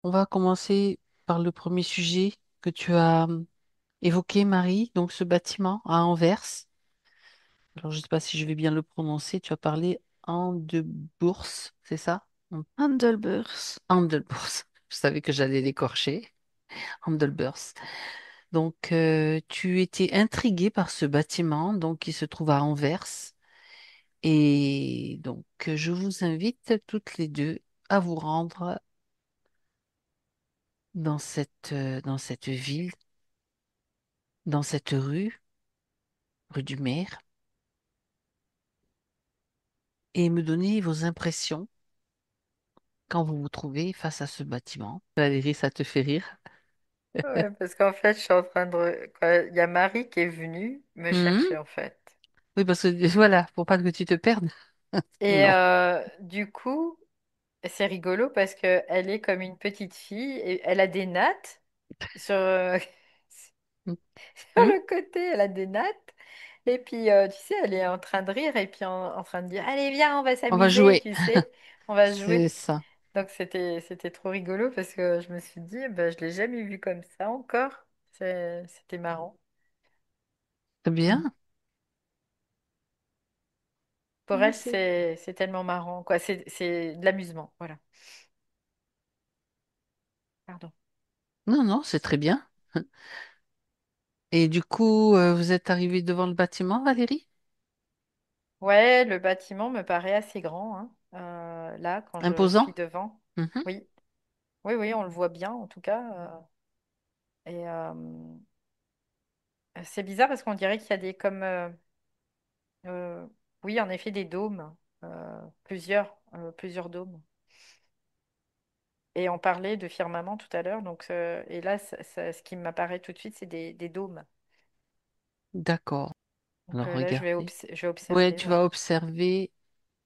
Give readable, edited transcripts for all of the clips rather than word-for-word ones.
On va commencer par le premier sujet que tu as évoqué, Marie, donc ce bâtiment à Anvers. Alors, je ne sais pas si je vais bien le prononcer. Tu as parlé Andelbourse, c'est ça? Handelbeurs. Andelbourse. Je savais que j'allais l'écorcher. Andelbourse. Donc, tu étais intriguée par ce bâtiment, donc qui se trouve à Anvers. Et donc, je vous invite toutes les deux à vous rendre dans cette ville, dans cette rue du Maire, et me donner vos impressions quand vous vous trouvez face à ce bâtiment. Valérie, ça te fait rire? Ouais, parce qu'en fait, je suis en train de... Il y a Marie qui est venue me Mhm. chercher, en fait. Oui, parce que voilà, pour pas que tu te perdes. Et Non. du coup, c'est rigolo parce que elle est comme une petite fille et elle a des nattes sur, sur Mhm. le côté, elle a des nattes. Et puis, tu sais, elle est en train de rire et puis en train de dire, allez, viens, on va On va s'amuser, jouer. tu sais, on va jouer. C'est ça. Donc, c'était trop rigolo parce que je me suis dit, bah, je l'ai jamais vu comme ça encore. C'était marrant. C'est bien. Pour Oui, elle, c'est- c'est tellement marrant, quoi. C'est de l'amusement, voilà. Pardon. Non, non, c'est très bien. Et du coup, vous êtes arrivé devant le bâtiment, Valérie? Ouais, le bâtiment me paraît assez grand, hein. Là, quand je Imposant? suis devant. Mhm. Oui, oui, oui, on le voit bien, en tout cas. Et c'est bizarre parce qu'on dirait qu'il y a des comme, euh, oui, en effet, des dômes, plusieurs dômes. Et on parlait de firmament tout à l'heure, donc et là, ce qui m'apparaît tout de suite, c'est des dômes. D'accord. Donc Alors, là, regardez. je vais Ouais, observer, tu vas voilà. observer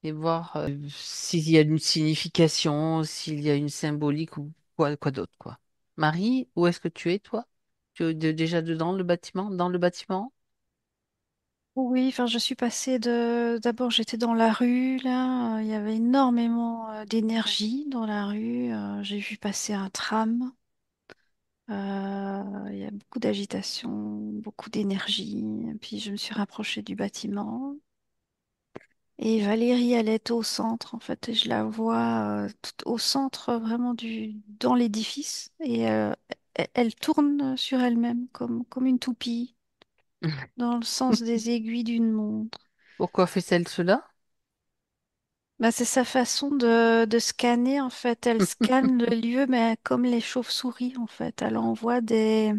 et voir s'il y a une signification, s'il y a une symbolique ou quoi d'autre, quoi. Marie, où est-ce que tu es, toi? Tu es déjà dedans le bâtiment, dans le bâtiment? Oui, enfin, je suis passée de... D'abord, j'étais dans la rue, là, il y avait énormément d'énergie dans la rue. J'ai vu passer un tram. Il y a beaucoup d'agitation, beaucoup d'énergie. Et puis, je me suis rapprochée du bâtiment. Et Valérie, elle est au centre, en fait. Et je la vois tout au centre, vraiment, dans l'édifice. Et elle tourne sur elle-même, comme une toupie, dans le sens des aiguilles d'une montre. Pourquoi fait-elle cela? Bah, c'est sa façon de scanner, en fait. Elle scanne le lieu, mais comme les chauves-souris, en fait. Elle envoie des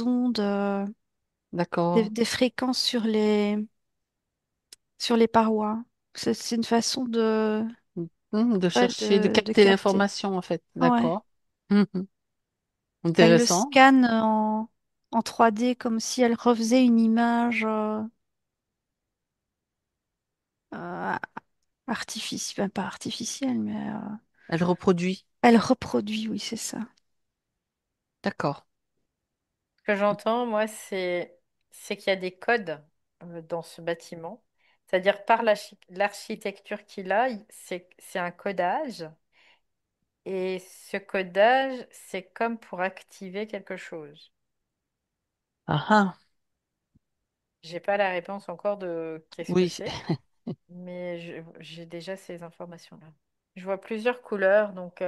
ondes, D'accord. des fréquences sur les parois. C'est une façon De ouais, chercher, de de capter capter. l'information, en fait. Ouais. D'accord. Mhm. Elle le Intéressant. scanne en 3D comme si elle refaisait une image euh, artificielle, pas artificielle, mais Elle reproduit. elle reproduit, oui, c'est ça. D'accord. Ce que j'entends, moi, c'est qu'il y a des codes dans ce bâtiment. C'est-à-dire par l'architecture qu'il a, c'est un codage. Et ce codage, c'est comme pour activer quelque chose. Ah ah. J'ai pas la réponse encore de qu'est-ce que Oui. c'est, mais j'ai déjà ces informations-là. Je vois plusieurs couleurs, donc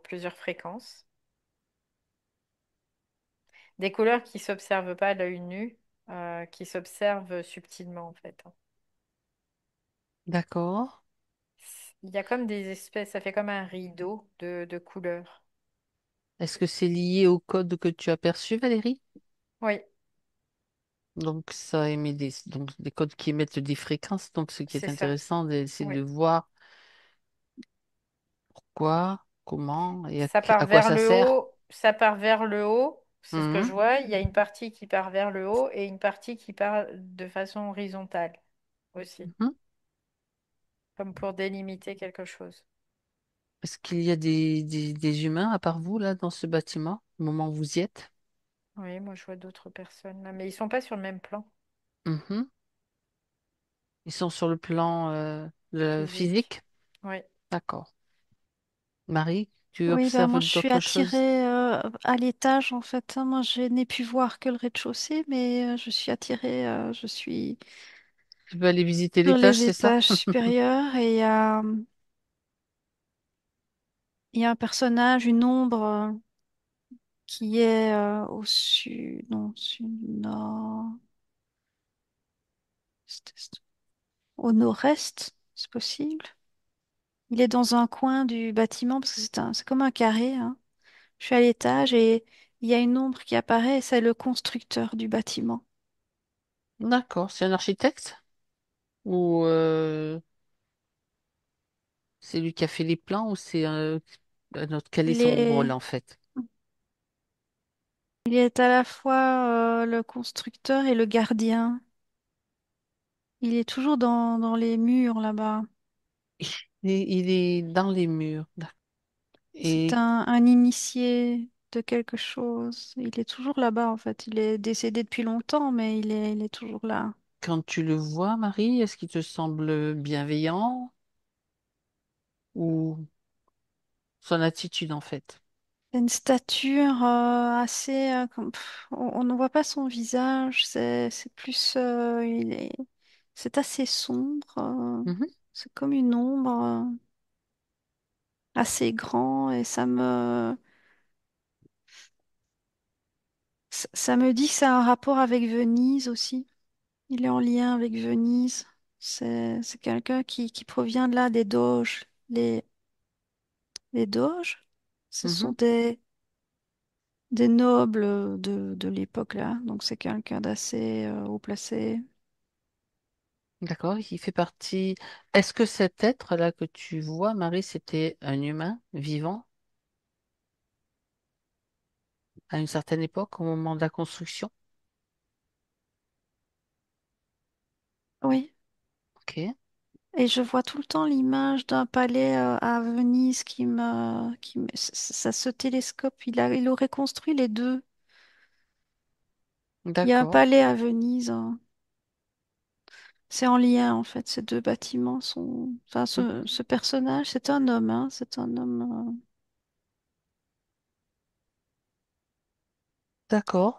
plusieurs fréquences. Des couleurs qui s'observent pas à l'œil nu, qui s'observent subtilement en fait. D'accord. Il y a comme des espèces, ça fait comme un rideau de couleurs. Est-ce que c'est lié au code que tu as perçu, Valérie? Oui, Donc, ça émet des codes qui émettent des fréquences. Donc, ce qui est c'est ça. intéressant, c'est Oui. de voir quoi, comment et Ça à part quoi vers ça le sert. haut, ça part vers le haut, c'est ce que je Mhm. vois. Il y a une partie qui part vers le haut et une partie qui part de façon horizontale aussi, Mhm. comme pour délimiter quelque chose. Est-ce qu'il y a des humains à part vous, là, dans ce bâtiment, au moment où vous y êtes? Oui, moi je vois d'autres personnes là, mais ils sont pas sur le même plan Mhm. Ils sont sur le plan physique. physique? Oui. D'accord. Marie? Tu Oui, bah moi observes je suis d'autres choses? attirée à l'étage en fait, hein. Moi je n'ai pu voir que le rez-de-chaussée, mais je suis attirée, je suis Tu peux aller visiter sur l'étage, les c'est ça? étages supérieurs et il y a un personnage, une ombre qui est au sud, non, sud, nord, est, au nord-est, c'est possible. Il est dans un coin du bâtiment parce que c'est comme un carré, hein. Je suis à l'étage et il y a une ombre qui apparaît et c'est le constructeur du bâtiment. D'accord. C'est un architecte? Ou c'est lui qui a fait les plans? Ou c'est un autre... Quel est Il son rôle est, en fait? il est à la fois le constructeur et le gardien. Il est toujours dans les murs là-bas. Il est dans les murs. D'accord. C'est Et un initié de quelque chose. Il est toujours là-bas en fait. Il est décédé depuis longtemps, mais il est toujours là. quand tu le vois, Marie, est-ce qu'il te semble bienveillant ou son attitude en fait? C'est une stature assez... on ne voit pas son visage. C'est plus... c'est assez sombre. Mhm, C'est comme une ombre assez grand et ça me dit que ça a un rapport avec Venise aussi. Il est en lien avec Venise. C'est quelqu'un qui provient de là, des Doges. Les Doges, ce sont mhm. des nobles de l'époque là. Donc c'est quelqu'un d'assez haut placé. D'accord, il fait partie. Est-ce que cet être-là que tu vois, Marie, c'était un humain vivant à une certaine époque, au moment de la construction? Oui. Ok. Et je vois tout le temps l'image d'un palais à Venise ça se télescope. Il aurait construit les deux. Il y a un D'accord. palais à Venise, hein. C'est en lien, en fait. Ces deux bâtiments sont... Enfin, Mhm. ce personnage, c'est un homme, hein. C'est un homme... D'accord.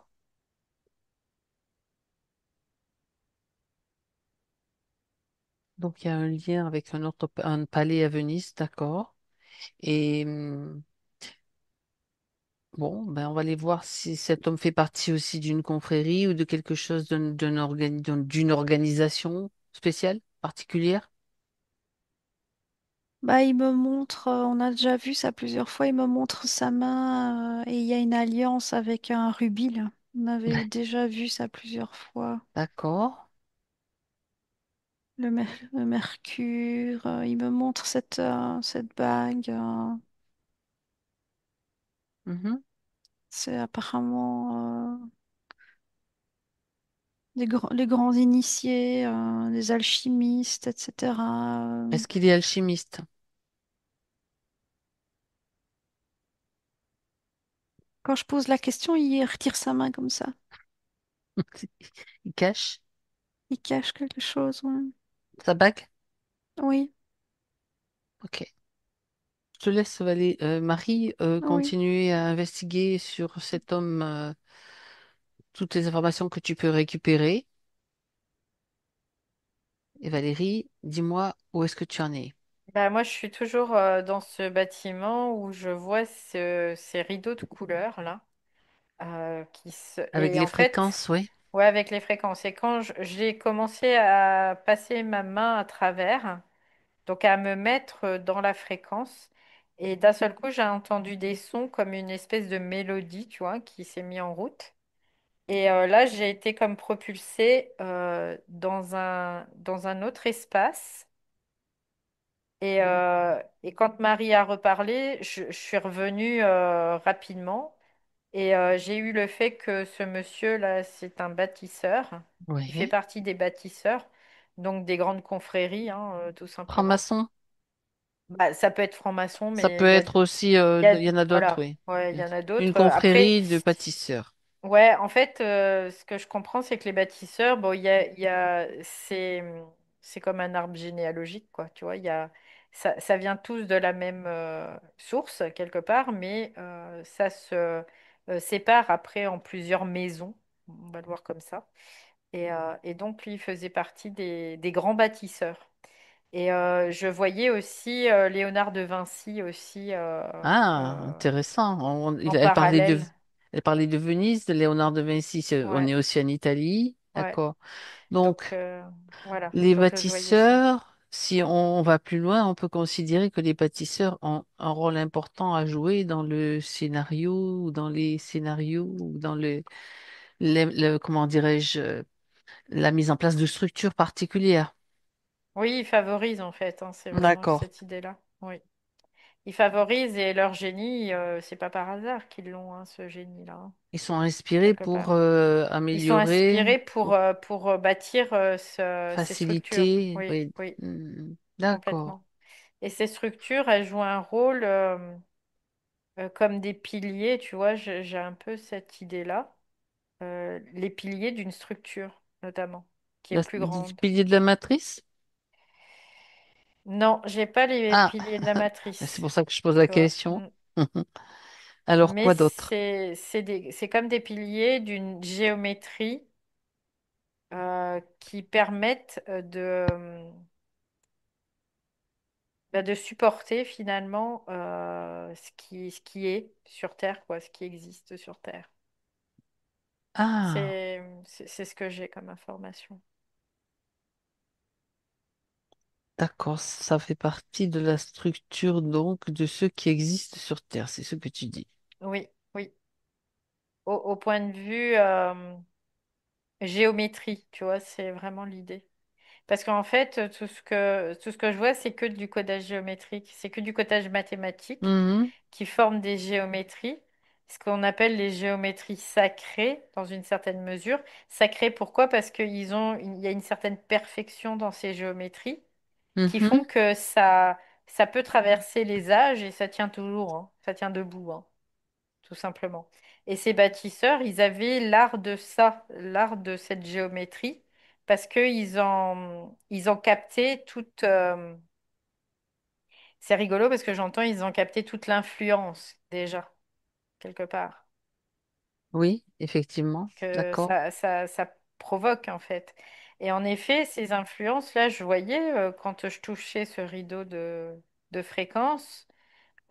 Donc il y a un lien avec un autre un palais à Venise, d'accord. Et bon, ben on va aller voir si cet homme fait partie aussi d'une confrérie ou de quelque chose d'une organisation spéciale, particulière. Bah, il me montre, on a déjà vu ça plusieurs fois, il me montre sa main et il y a une alliance avec un rubis, là. On avait déjà vu ça plusieurs fois. D'accord. Le mercure, il me montre cette bague. Mhm. C'est apparemment les grands initiés, les alchimistes, etc. Est-ce qu'il est alchimiste? Quand je pose la question, il retire sa main comme ça. Il cache Il cache quelque chose, ouais. sa bague? Oui, Ok. Je te laisse Marie, oui. continuer à investiguer sur cet homme, toutes les informations que tu peux récupérer. Et Valérie, dis-moi où est-ce que tu en es? Bah, moi, je suis toujours dans ce bâtiment où je vois ces rideaux de couleur là. Avec Et les en fait, fréquences, oui. ouais, avec les fréquences. Et quand j'ai commencé à passer ma main à travers, donc à me mettre dans la fréquence, et d'un seul coup, j'ai entendu des sons comme une espèce de mélodie, tu vois, qui s'est mis en route. Et là, j'ai été comme propulsée dans un autre espace. Et quand Marie a reparlé, je suis revenue rapidement et j'ai eu le fait que ce monsieur-là, c'est un bâtisseur. Il fait Oui. partie des bâtisseurs, donc des grandes confréries, hein, tout simplement. Franc-maçon? Bah, ça peut être franc-maçon, Ça mais peut être aussi, il y en a d'autres, voilà, oui. ouais, il y en a Une d'autres. Après, confrérie de pâtisseurs. ouais, en fait, ce que je comprends, c'est que les bâtisseurs, bon, c'est comme un arbre généalogique, quoi. Tu vois, ça vient tous de la même source quelque part, mais ça se sépare après en plusieurs maisons. On va le voir comme ça. Et donc, lui, il faisait partie des grands bâtisseurs. Et je voyais aussi Léonard de Vinci aussi Ah, euh, intéressant. en Elle parallèle. parlait de Venise, de Léonard de Vinci. On Ouais, est aussi en Italie. ouais. D'accord. Donc, Donc, voilà. les Donc, je voyais ça. bâtisseurs, si on va plus loin, on peut considérer que les bâtisseurs ont un rôle important à jouer dans le scénario ou dans les scénarios ou dans comment dirais-je, la mise en place de structures particulières. Oui, ils favorisent en fait, hein, c'est vraiment D'accord. cette idée-là. Oui. Ils favorisent et leur génie, c'est pas par hasard qu'ils l'ont, hein, ce génie-là, hein, Ils sont inspirés quelque pour part. Ils sont améliorer, inspirés pour pour bâtir ces structures. faciliter. Oui, Oui. oui, D'accord. complètement. Et ces structures, elles jouent un rôle comme des piliers, tu vois, j'ai un peu cette idée-là. Les piliers d'une structure, notamment, qui est plus Le grande. pilier de la matrice? Non, j'ai pas les Ah, piliers de la c'est matrice, pour ça que je pose la tu vois. question. Alors, Mais quoi d'autre? c'est comme des piliers d'une géométrie qui permettent de supporter finalement ce qui est sur Terre, quoi, ce qui existe sur Terre. Ah, C'est ce que j'ai comme information. d'accord, ça fait partie de la structure donc de ceux qui existent sur Terre, c'est ce que tu dis. Oui, oui. Au point de vue géométrie, tu vois, c'est vraiment l'idée. Parce qu'en fait, tout ce que je vois, c'est que du codage géométrique, c'est que du codage mathématique Mhm, qui forme des géométries, ce qu'on appelle les géométries sacrées dans une certaine mesure. Sacrées, pourquoi? Parce il y a une certaine perfection dans ces géométries qui mhm, font que ça peut traverser les âges et ça tient toujours, hein, ça tient debout, hein, tout simplement. Et ces bâtisseurs, ils avaient l'art de ça, l'art de cette géométrie, parce ils ont capté toute... c'est rigolo parce que j'entends, ils ont capté toute l'influence déjà, quelque part, oui, effectivement, que d'accord. ça provoque en fait. Et en effet, ces influences-là, je voyais quand je touchais ce rideau de fréquence,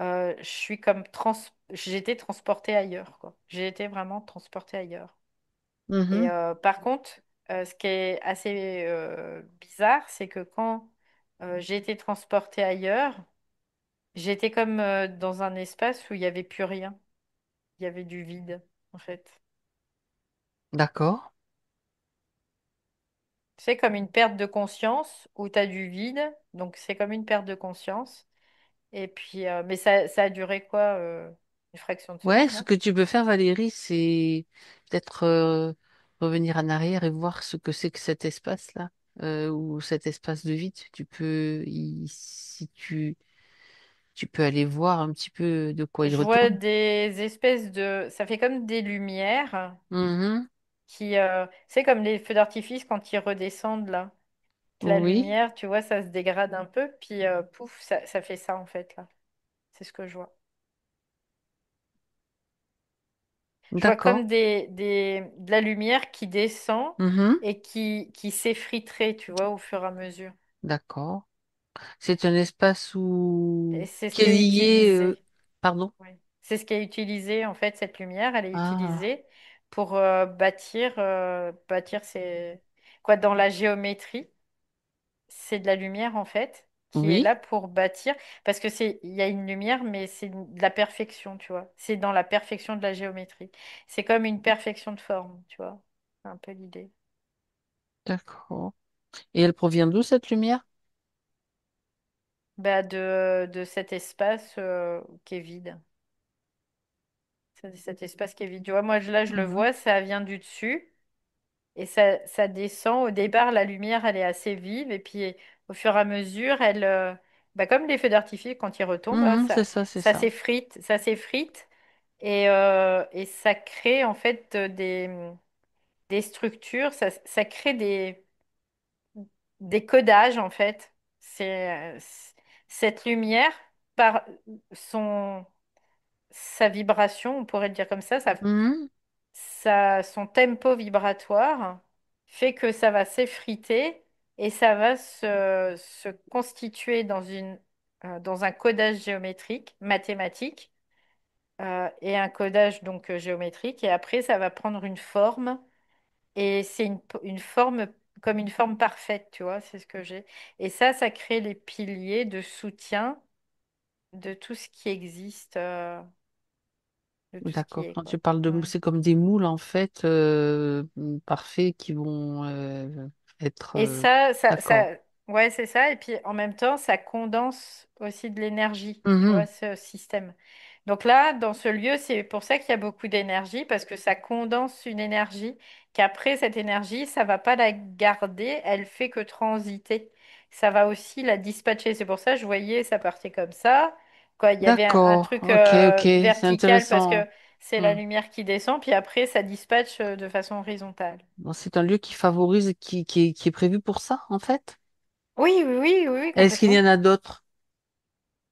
je suis comme j'ai été transportée ailleurs, quoi. J'ai été vraiment transportée ailleurs. Et Mhm, par contre, ce qui est assez bizarre, c'est que quand j'ai été transportée ailleurs, j'étais comme dans un espace où il n'y avait plus rien. Il y avait du vide, en fait. d'accord. C'est comme une perte de conscience où tu as du vide. Donc c'est comme une perte de conscience. Et puis, mais ça a duré quoi? Une fraction de Ouais, seconde, ce hein. que tu peux faire, Valérie, c'est peut-être revenir en arrière et voir ce que c'est que cet espace-là, ou cet espace de vide. Si tu peux aller voir un petit peu de quoi il Je vois retourne. des espèces de... Ça fait comme des lumières Mhm, qui... c'est comme les feux d'artifice quand ils redescendent là. La oui, lumière, tu vois, ça se dégrade un peu, puis pouf, ça fait ça en fait là. C'est ce que je vois. Je vois d'accord. comme de la lumière qui descend Mhm, et qui s'effriterait, tu vois, au fur et à mesure. d'accord. C'est un espace Et c'est ce qui est qui est lié, utilisé. pardon. Oui. C'est ce qui est utilisé, en fait, cette lumière, elle est Ah, utilisée pour bâtir quoi, dans la géométrie. C'est de la lumière en fait qui est oui, là pour bâtir parce que il y a une lumière mais c'est de la perfection, tu vois. C'est dans la perfection de la géométrie. C'est comme une perfection de forme, tu vois. C'est un peu l'idée. d'accord. Et elle provient d'où cette lumière? Bah de cet espace qui est vide. C'est cet espace qui est vide. Tu vois, moi là je le Mhm, vois, ça vient du dessus et ça descend. Au départ, la lumière elle est assez vive et puis au fur et à mesure, bah, comme les feux d'artifice quand ils retombent, là, c'est ça, c'est ça ça. s'effrite, ça s'effrite. Et ça crée en fait des structures, ça crée des codages en fait. cette lumière, par son, sa vibration, on pourrait le dire comme Mhm. son tempo vibratoire fait que ça va s'effriter et ça va se constituer dans un codage géométrique, mathématique, et un codage donc géométrique. Et après, ça va prendre une forme et c'est une forme comme une forme parfaite, tu vois, c'est ce que j'ai. Et ça crée les piliers de soutien de tout ce qui existe, de tout ce qui D'accord. est, Quand quoi. tu parles de moules, Ouais. c'est comme des moules en fait parfaits qui vont être Et d'accord. ouais, c'est ça. Et puis en même temps, ça condense aussi de l'énergie, tu vois, Mhm. ce système. Donc là, dans ce lieu, c'est pour ça qu'il y a beaucoup d'énergie, parce que ça condense une énergie, qu'après, cette énergie, ça va pas la garder, elle fait que transiter. Ça va aussi la dispatcher. C'est pour ça, je voyais, ça partait comme ça. Quoi, il y avait un D'accord. truc Ok, ok. C'est vertical parce que intéressant. c'est la Hmm. lumière qui descend, puis après, ça dispatche de façon horizontale. Bon, c'est un lieu qui favorise, qui est prévu pour ça en fait. Oui, oui, oui, oui, oui, Est-ce qu'il y complètement. en a d'autres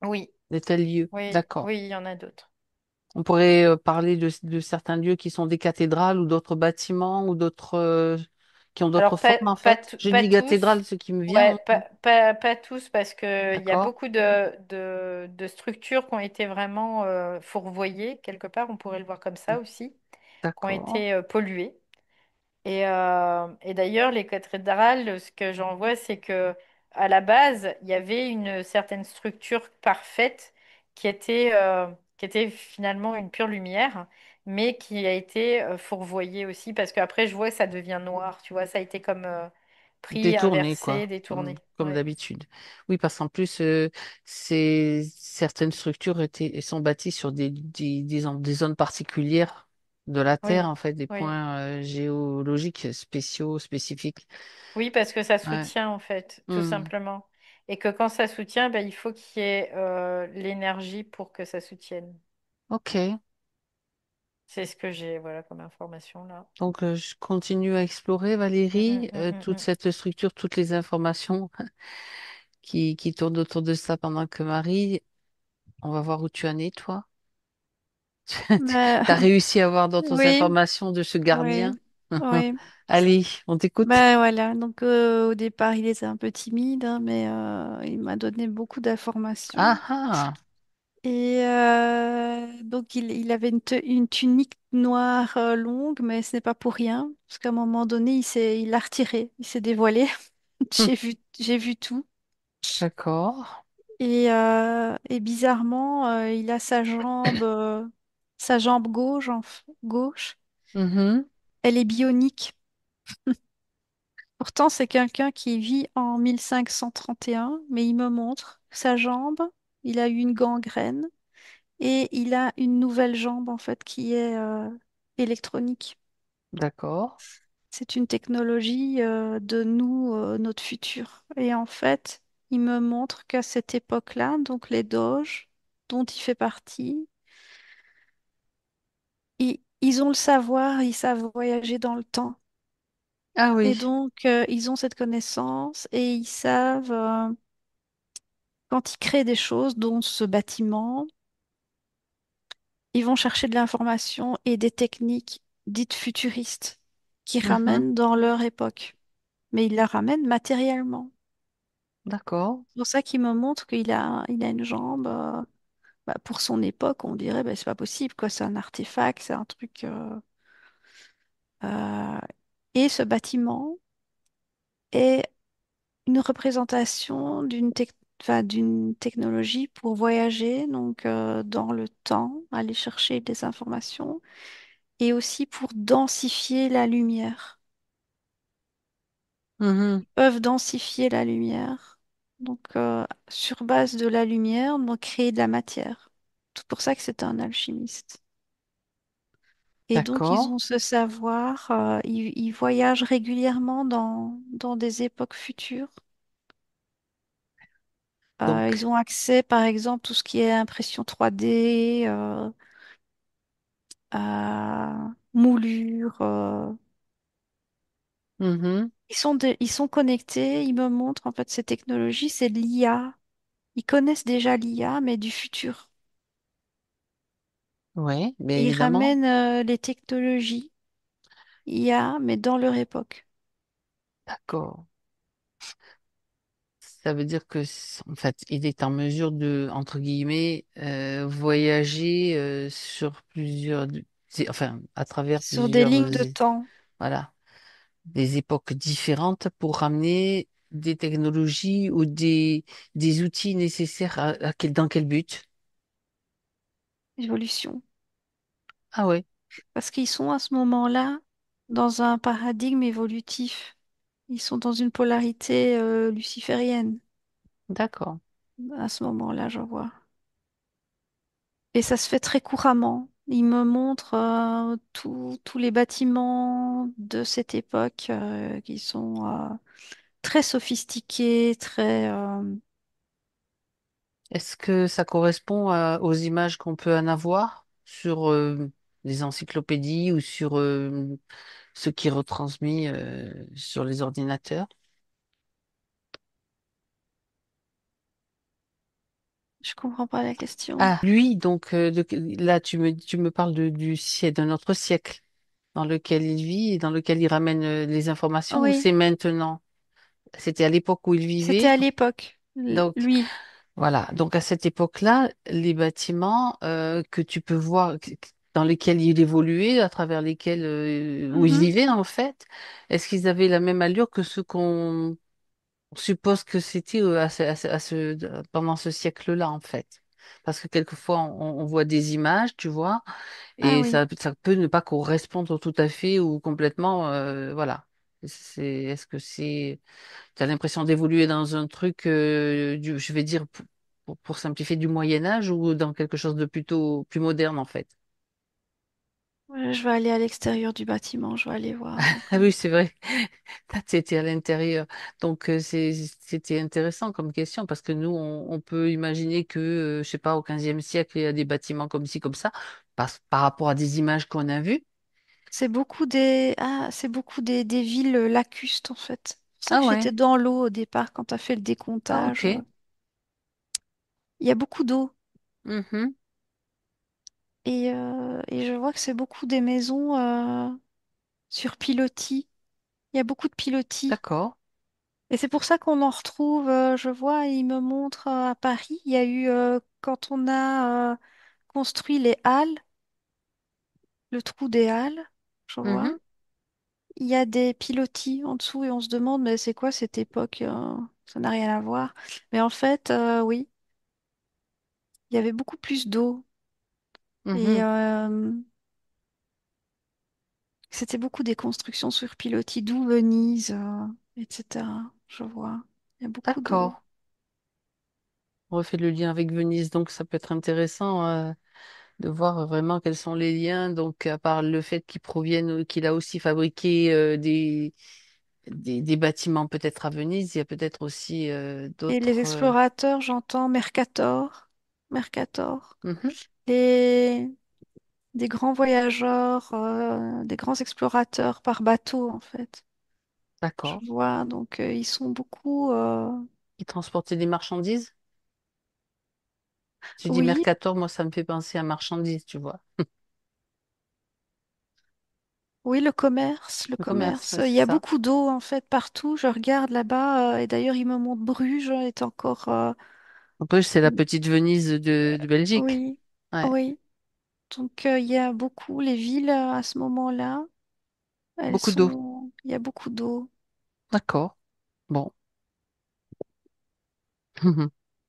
Oui, de tels lieux? oui, D'accord. oui, il y en a d'autres. On pourrait parler de certains lieux qui sont des cathédrales ou d'autres bâtiments ou d'autres qui ont d'autres Alors, formes en fait. Je pas dis cathédrale, tous, ce qui me vient. ouais, Hein. pas tous, parce que il y a D'accord, beaucoup de structures qui ont été vraiment fourvoyées, quelque part, on pourrait le voir comme ça aussi, qui ont d'accord. été polluées. Et d'ailleurs, les cathédrales, ce que j'en vois, c'est que à la base, il y avait une certaine structure parfaite qui était finalement une pure lumière, mais qui a été fourvoyée aussi, parce qu'après, je vois que ça devient noir, tu vois, ça a été comme pris, Détourné, inversé, quoi, détourné. comme Ouais. d'habitude. Oui, parce qu'en plus, certaines structures sont bâties sur des zones particulières de la Terre, Oui, en fait, des oui. points géologiques spéciaux, spécifiques. Oui, parce que ça Ouais. soutient, en fait, tout Hmm. simplement. Et que quand ça soutient, ben, il faut qu'il y ait l'énergie pour que ça soutienne. Ok. C'est ce que j'ai, voilà, comme information là. Donc, je continue à explorer, Mm, mm, Valérie, mm, mm, toute mm. cette structure, toutes les informations qui tournent autour de ça pendant que Marie, on va voir où tu en es, toi. Tu Bah, as réussi à avoir d'autres oui, informations de ce oui, gardien? oui. Allez, on t'écoute. Ben voilà, donc au départ il était un peu timide, hein, mais il m'a donné beaucoup d'informations. Ah ah, Et donc il avait une tunique noire longue, mais ce n'est pas pour rien, parce qu'à un moment donné il l'a retirée, il s'est dévoilé. hum, J'ai vu tout. d'accord. Et bizarrement, il a sa jambe gauche, gauche, Mhm, elle est bionique. Pourtant, c'est quelqu'un qui vit en 1531, mais il me montre sa jambe, il a eu une gangrène et il a une nouvelle jambe en fait qui est électronique. d'accord. C'est une technologie de nous, notre futur. Et en fait, il me montre qu'à cette époque-là, donc les Doges, dont il fait partie, ils ont le savoir, ils savent voyager dans le temps. Ah Et oui, donc, ils ont cette connaissance et ils savent, quand ils créent des choses, dont ce bâtiment, ils vont chercher de l'information et des techniques dites futuristes qui mhm, ramènent dans leur époque. Mais ils la ramènent matériellement. d'accord. C'est pour ça qu'il me montre il a une jambe. Bah, pour son époque, on dirait, bah, c'est pas possible, quoi. C'est un artefact, c'est un truc. Euh, Et ce bâtiment est une représentation enfin, d'une technologie pour voyager, donc dans le temps, aller chercher des informations, et aussi pour densifier la lumière. Mhm, Ils peuvent densifier la lumière. Donc, sur base de la lumière, donc créer de la matière. C'est pour ça que c'est un alchimiste. Et donc, ils d'accord. ont ce savoir, ils voyagent régulièrement dans des époques futures. Ils Donc, ont accès, par exemple, tout ce qui est impression 3D, moulure. mhm, Ils sont connectés, ils me montrent en fait ces technologies, c'est de l'IA. Ils connaissent déjà l'IA, mais du futur. Ouais, bien Et ils évidemment. ramènent les technologies IA, mais dans leur époque. D'accord. Ça veut dire que, en fait, il est en mesure de, entre guillemets, voyager sur enfin, à travers Sur des plusieurs, lignes de temps, voilà, des époques différentes pour ramener des technologies ou des outils nécessaires dans quel but? évolution. Ah ouais, Parce qu'ils sont à ce moment-là dans un paradigme évolutif. Ils sont dans une polarité luciférienne d'accord. à ce moment-là, je vois. Et ça se fait très couramment. Ils me montrent tous les bâtiments de cette époque qui sont très sophistiqués, très... Est-ce que ça correspond aux images qu'on peut en avoir sur les encyclopédies ou sur ce qui est retransmis sur les ordinateurs? Je comprends pas la question. Ah, lui, donc là, tu me parles du siècle, d'un autre siècle dans lequel il vit et dans lequel il ramène les informations, ou Oui, c'est maintenant? C'était à l'époque où il c'était vivait. à l'époque. Donc, Lui. voilà. Donc, à cette époque-là, les bâtiments que tu peux voir, dans lesquels il évoluait, à travers lesquels, où il Mhm. vivait, en fait, est-ce qu'ils avaient la même allure que ceux qu'on suppose que c'était pendant ce siècle-là, en fait? Parce que quelquefois, on voit des images, tu vois, Ah et oui. ça peut ne pas correspondre tout à fait ou complètement, voilà. Est-ce que tu as l'impression d'évoluer dans un truc, je vais dire, pour simplifier, du Moyen Âge ou dans quelque chose de plutôt plus moderne, en fait? Je vais aller à l'extérieur du bâtiment, je vais aller voir. Donc, Ah oui, c'est vrai. Tu étais à l'intérieur. Donc, c'était intéressant comme question parce que nous, on peut imaginer que, je sais pas, au XVe siècle, il y a des bâtiments comme ci, comme ça, par rapport à des images qu'on a vues. c'est beaucoup des villes lacustres en fait. C'est pour ça Ah que ouais, j'étais dans l'eau au départ quand tu as fait le ah décomptage. ok. Il y a beaucoup d'eau Mhm. et je vois que c'est beaucoup des maisons sur pilotis. Il y a beaucoup de pilotis. D'accord. Et c'est pour ça qu'on en retrouve, je vois, il me montre à Paris, il y a eu, quand on a construit les halles, le trou des halles, je vois. Mhm. Il y a des pilotis en dessous et on se demande, mais c'est quoi cette époque? Ça n'a rien à voir. Mais en fait, oui, il y avait beaucoup plus d'eau et Mhm. c'était beaucoup des constructions sur pilotis, d'où Venise, etc. Je vois, il y a beaucoup d'eau. D'accord. On refait le lien avec Venise, donc ça peut être intéressant de voir vraiment quels sont les liens. Donc, à part le fait qu'il a aussi fabriqué des bâtiments peut-être à Venise, il y a peut-être aussi Et les d'autres. explorateurs, j'entends Mercator, Mercator, Mhm. les, des grands voyageurs, des grands explorateurs par bateau en fait. Je D'accord. vois, donc ils sont beaucoup. Qui transportait des marchandises. Tu dis Oui, Mercator, moi ça me fait penser à marchandises, tu vois. oui, le commerce, le Le commerce, commerce. ouais, Il c'est y a ça. beaucoup d'eau en fait partout. Je regarde là-bas et d'ailleurs il me montre Bruges est encore. En plus, c'est la petite Venise de Belgique. Oui, Ouais. oui. Donc il y a beaucoup les villes à ce moment-là. Elles Beaucoup d'eau. sont. Il y a beaucoup d'eau. D'accord. Bon.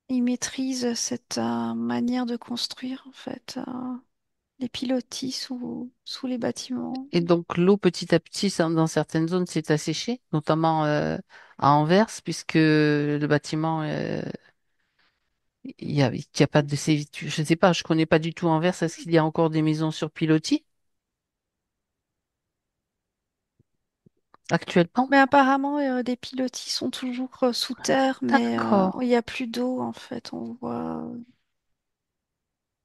Ils maîtrisent cette manière de construire en fait. Les pilotis sous les bâtiments. Et donc l'eau petit à petit, dans certaines zones, s'est asséchée, notamment à Anvers, puisque le bâtiment, il y a pas de je ne sais pas, je connais pas du tout Anvers. Est-ce qu'il y a encore des maisons sur pilotis actuellement? Mais apparemment, des pilotis sont toujours sous terre, mais D'accord. il n'y a plus d'eau en fait. On voit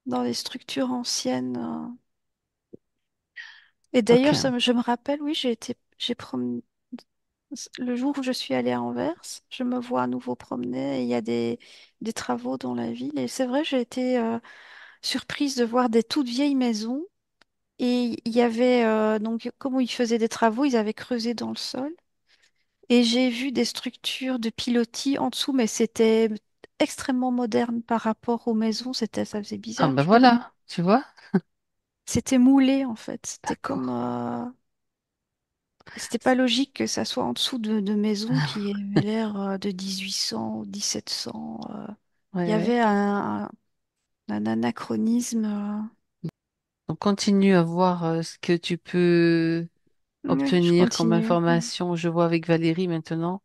dans les structures anciennes. Et d'ailleurs, Ok. je me rappelle, oui, j'ai été, j'ai promené. Le jour où je suis allée à Anvers, je me vois à nouveau promener et il y a des travaux dans la ville. Et c'est vrai, j'ai été surprise de voir des toutes vieilles maisons. Et il y avait, donc, comme ils faisaient des travaux, ils avaient creusé dans le sol. Et j'ai vu des structures de pilotis en dessous, mais c'était extrêmement moderne par rapport aux maisons. Ça faisait Ah bizarre. ben voilà, tu vois? C'était moulé en fait. C'était comme, D'accord. c'était pas logique que ça soit en dessous de maisons qui avaient l'air de 1800 ou 1700. Il Ouais, y ouais. avait un anachronisme. Donc continue à voir ce que tu peux Oui, je obtenir comme continue. information. Je vois avec Valérie maintenant.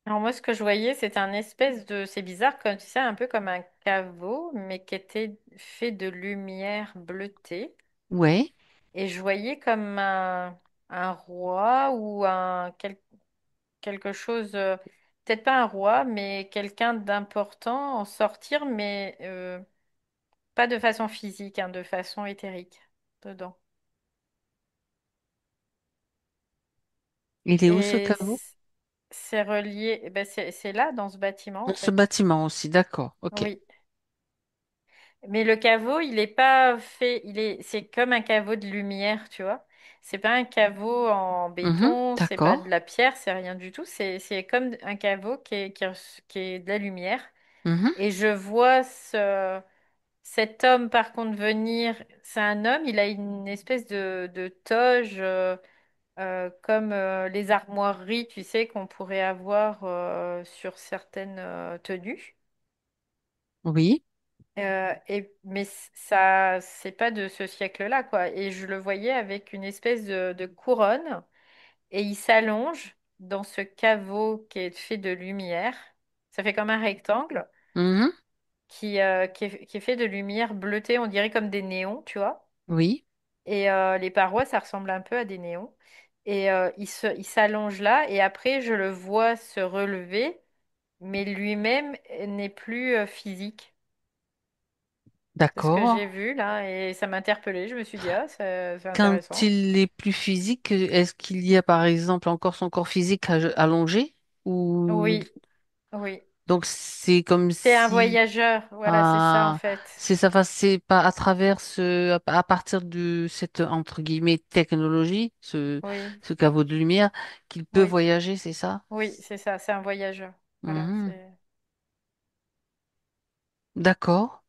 Alors moi, ce que je voyais, c'était un espèce de, c'est bizarre, comme tu sais, un peu comme un caveau, mais qui était fait de lumière bleutée. Ouais. Et je voyais comme un roi ou quelque chose, peut-être pas un roi, mais quelqu'un d'important en sortir, mais pas de façon physique, hein, de façon éthérique dedans. Il est où ce Et caveau? c'est relié, eh ben c'est là, dans ce bâtiment, en Dans ce fait. bâtiment aussi, d'accord. Ok. Oui. Mais le caveau, il est pas fait, c'est comme un caveau de lumière, tu vois. C'est pas un caveau en Mhm, béton, c'est pas d'accord. de la pierre, c'est rien du tout. C'est comme un caveau qui est de la lumière. Mhm, Et je vois cet homme, par contre, venir. C'est un homme, il a une espèce de toge, comme les armoiries, tu sais, qu'on pourrait avoir sur certaines tenues. oui. Mais ça, c'est pas de ce siècle-là, quoi. Et je le voyais avec une espèce de couronne, et il s'allonge dans ce caveau qui est fait de lumière. Ça fait comme un rectangle Mhm, qui est fait de lumière bleutée, on dirait comme des néons, tu vois. oui. Et les parois, ça ressemble un peu à des néons. Et il s'allonge là, et après, je le vois se relever, mais lui-même n'est plus physique. C'est ce que D'accord. j'ai vu là et ça m'a interpellée. Je me suis dit, ah, c'est Quand intéressant. il est plus physique, est-ce qu'il y a par exemple encore son corps physique allongé? Ou Oui, oui. donc c'est comme C'est un si voyageur. Voilà, c'est ça en ah, fait. c'est ça, c'est pas à travers à partir de cette entre guillemets technologie, Oui, ce caveau de lumière, qu'il peut oui, voyager, c'est ça? oui, c'est ça. C'est un voyageur. Voilà, Mhm. c'est. D'accord.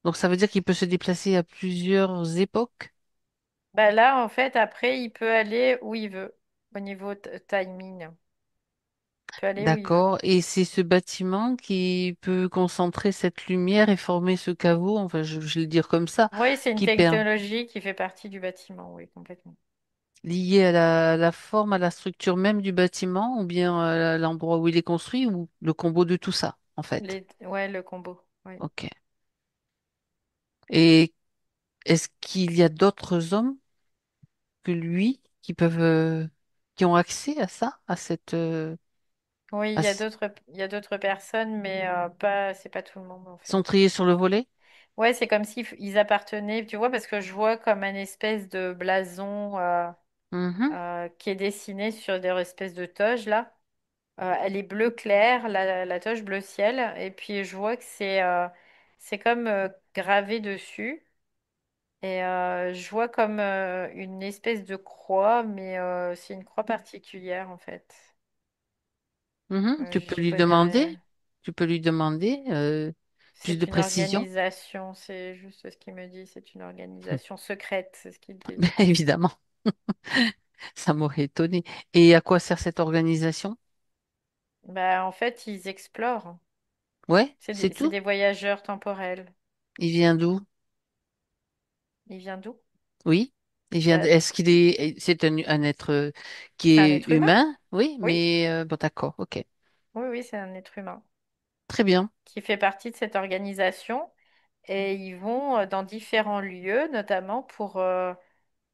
Donc ça veut dire qu'il peut se déplacer à plusieurs époques. Bah là, en fait, après, il peut aller où il veut au niveau timing. Il peut aller où il veut. D'accord. Et c'est ce bâtiment qui peut concentrer cette lumière et former ce caveau, enfin je vais le dire comme ça, Oui, c'est une qui permet technologie qui fait partie du bâtiment. Oui, complètement. lié à la forme, à la structure même du bâtiment, ou bien à l'endroit où il est construit, ou le combo de tout ça, en fait. Ouais, le combo. Oui. Ok. Et est-ce qu'il y a d'autres hommes que lui qui peuvent, qui ont accès à ça, à cette, Oui, à ce- il y a d'autres personnes, mais pas, c'est pas tout le monde en sont fait. triés sur le volet? Ouais, c'est comme si ils appartenaient, tu vois, parce que je vois comme un espèce de blason Mhm, qui est dessiné sur des espèces de toges là. Elle est bleu clair, la toge bleu ciel, et puis je vois que c'est comme gravé dessus. Et je vois comme une espèce de croix, mais c'est une croix particulière en fait. mhm. Tu peux J'y lui connais rien. demander, tu peux lui demander plus de C'est une précision. organisation, c'est juste ce qu'il me dit, c'est une organisation secrète, c'est ce qu'il dit. Bien évidemment, ça m'aurait étonné. Et à quoi sert cette organisation? Bah, en fait, ils explorent. Ouais, c'est C'est tout. des voyageurs temporels. Il vient d'où? Il vient d'où? Oui. Bah, Est-ce qu'il est, c'est un être qui c'est un est être humain. humain? Oui, Oui, mais bon, d'accord, ok. oui, oui, c'est un être humain Très bien. qui fait partie de cette organisation. Et ils vont dans différents lieux, notamment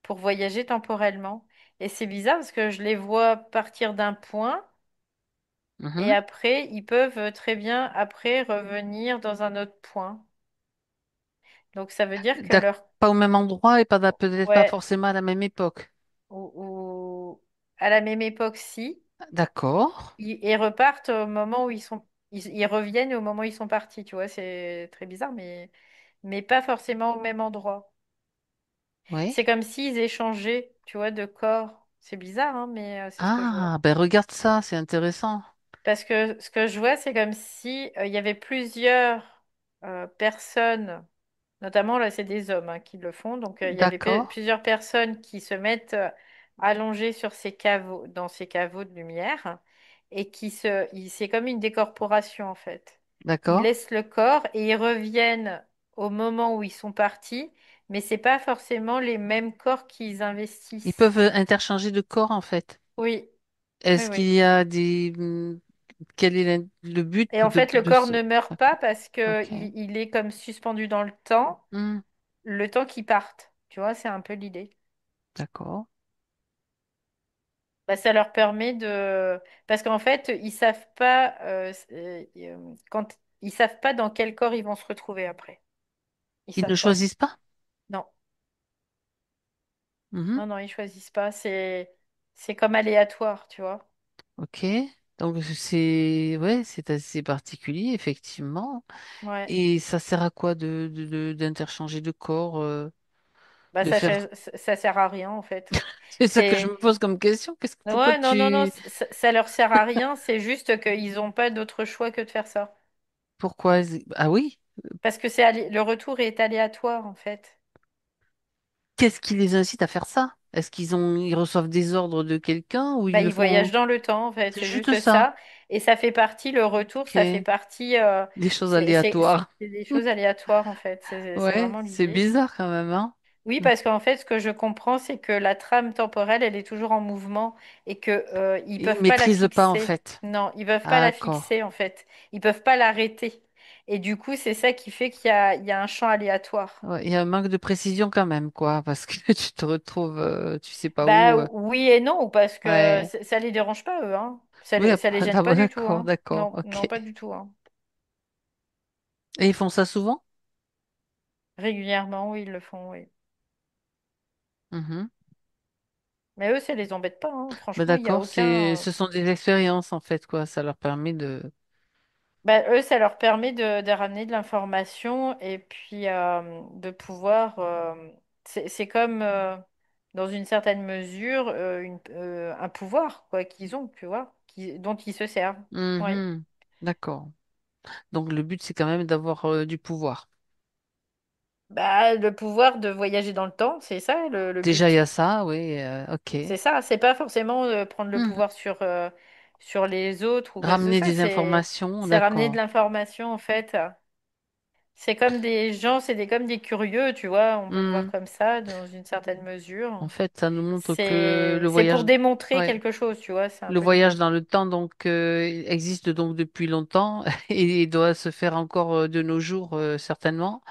pour voyager temporellement. Et c'est bizarre parce que je les vois partir d'un point et Mhm. après, ils peuvent très bien après revenir dans un autre point. Donc ça veut dire que leur... Pas au même endroit et pas peut-être pas Ouais, forcément à la même époque. ou à la même époque, si. D'accord. Ils repartent au moment où ils sont. Ils reviennent au moment où ils sont partis, tu vois. C'est très bizarre, mais pas forcément au même endroit. Oui. C'est comme s'ils échangeaient, tu vois, de corps. C'est bizarre, hein, mais c'est ce que je vois. Ah, ben regarde ça, c'est intéressant. Parce que ce que je vois, c'est comme si il y avait plusieurs personnes, notamment là, c'est des hommes hein, qui le font. Donc il y avait D'accord, plusieurs personnes qui se mettent allongées sur ces caveaux, dans ces caveaux de lumière, et c'est comme une décorporation en fait. Ils d'accord. laissent le corps et ils reviennent au moment où ils sont partis, mais c'est pas forcément les mêmes corps qu'ils Ils investissent. peuvent interchanger de corps en fait. Oui, oui, Est-ce qu'il oui. y a des... Quel est le but Et en fait, le de corps ce... ne meurt pas D'accord. parce que Ok. il est comme suspendu dans Hmm, le temps qu'ils partent. Tu vois, c'est un peu l'idée. d'accord. Bah, ça leur permet de... Parce qu'en fait, ils savent pas quand ils savent pas dans quel corps ils vont se retrouver après. Ils Ils ne savent pas. choisissent pas? Non, Mhm. non, non, ils choisissent pas. C'est comme aléatoire, tu vois. Ok. Donc c'est ouais, c'est assez particulier, effectivement. Ouais. Et ça sert à quoi d'interchanger de corps, Bah de faire... ça sert à rien en fait. C'est ça que je C'est me pose comme question. Pourquoi ouais, non, non, non, tu... ça leur sert à rien. C'est juste qu'ils ont pas d'autre choix que de faire ça. Pourquoi... Ah oui? Parce que le retour est aléatoire en fait. Qu'est-ce qui les incite à faire ça? Est-ce ils reçoivent des ordres de quelqu'un ou ils Bah, le ils voyagent font... dans le temps en fait, C'est c'est juste juste ça. ça. Et ça fait partie, le retour, ça fait Ok. partie, Des choses aléatoires. c'est des choses aléatoires en fait. C'est Ouais, vraiment c'est l'idée. bizarre quand même, hein? Oui, parce qu'en fait, ce que je comprends, c'est que la trame temporelle, elle est toujours en mouvement et que ils Ils peuvent pas la maîtrisent pas en fixer. fait. Non, ils peuvent pas la D'accord. fixer en fait. Ils peuvent pas l'arrêter. Et du coup, c'est ça qui fait il y a un champ aléatoire. Ouais, il y a un manque de précision quand même, quoi, parce que tu te retrouves, tu sais pas Bah où. oui et non, parce que Ouais. ça les dérange pas eux, hein. Oui, Ça les après, gêne pas du tout, d'accord, hein. d'accord, Non, ok. non, pas du tout, hein. Et ils font ça souvent? Régulièrement, oui, ils le font, oui. Mhm. Mais eux, ça les embête pas, hein. Ben Franchement, il y a d'accord, aucun. ce sont des expériences en fait, quoi. Ça leur permet de. Bah, eux, ça leur permet de ramener de l'information et puis de pouvoir. C'est comme, dans une certaine mesure, un pouvoir quoi qu'ils ont, tu vois, dont ils se servent. Oui. Mhm. D'accord. Donc le but, c'est quand même d'avoir du pouvoir. Bah, le pouvoir de voyager dans le temps, c'est ça le Déjà, il y but. a ça, oui, ok. C'est ça. C'est pas forcément prendre le Mhm. pouvoir sur les autres ou quoi que ce Ramener soit. des informations, C'est ramener de d'accord. l'information en fait. C'est comme des gens, comme des curieux, tu vois, on peut le voir Mhm. comme ça, dans une certaine En mesure. fait, ça nous montre que le C'est pour voyage, démontrer ouais, quelque chose, tu vois, c'est un le peu voyage l'idée. dans le temps donc existe donc depuis longtemps et doit se faire encore de nos jours certainement,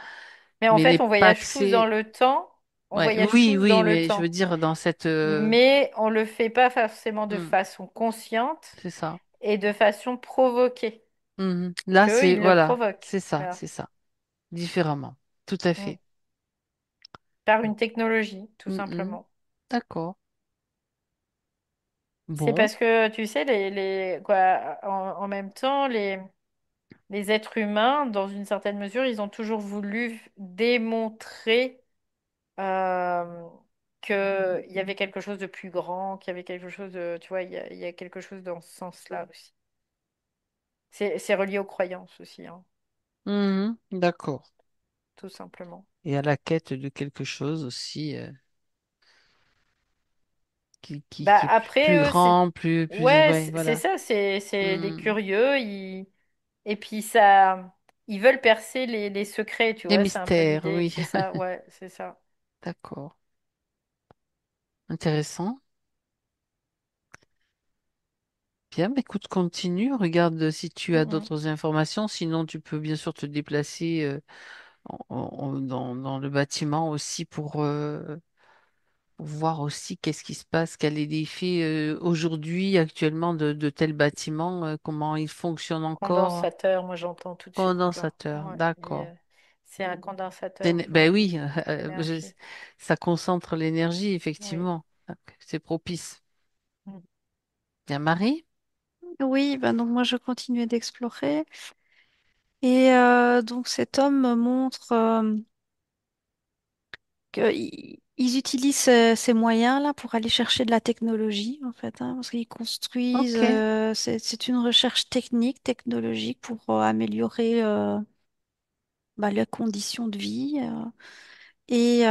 Mais en mais fait, n'est on pas voyage tous dans axé. le temps, on Ouais, voyage oui, tous dans oui, le mais je veux temps, dire dans cette. mais on le fait pas forcément de Hmm, façon consciente c'est ça. et de façon provoquée, Mhm. Là, qu'eux, c'est ils le voilà, provoquent, voilà. c'est ça, différemment, tout à Mm. fait. Par une technologie, tout Mhm. simplement. D'accord. C'est Bon. parce que, tu sais, quoi, en même temps, les êtres humains, dans une certaine mesure, ils ont toujours voulu démontrer euh, qu'il y avait quelque chose de plus grand, qu'il y avait quelque chose de, tu vois, il y a quelque chose dans ce sens-là aussi. C'est relié aux croyances aussi, hein, Mhm. D'accord. tout simplement. Et à la quête de quelque chose aussi Bah qui est plus après, eux, grand, ouais, ouais, c'est voilà. ça, c'est des Hmm. curieux, et puis ça, ils veulent percer les secrets, tu Les vois, c'est un peu mystères, l'idée, oui. c'est ça, ouais, c'est ça. D'accord. Intéressant. Bien, bah, écoute, continue. Regarde si tu as Mhm. d'autres informations. Sinon, tu peux bien sûr te déplacer dans le bâtiment aussi pour voir aussi qu'est-ce qui se passe, quel est l'effet aujourd'hui, actuellement, de tel bâtiment, comment il fonctionne encore. Condensateur, moi j'entends tout de suite là. Condensateur, Ouais, d'accord. c'est un condensateur en Ben fait, oui, d'énergie. ça concentre l'énergie, Oui. effectivement. Donc, c'est propice. Bien, Marie? Oui, ben donc moi je continuais d'explorer. Et donc cet homme me montre qu'ils utilisent ces moyens-là pour aller chercher de la technologie, en fait, hein, parce qu'ils construisent, Ok. c'est une recherche technique, technologique pour améliorer bah, les conditions de vie. Et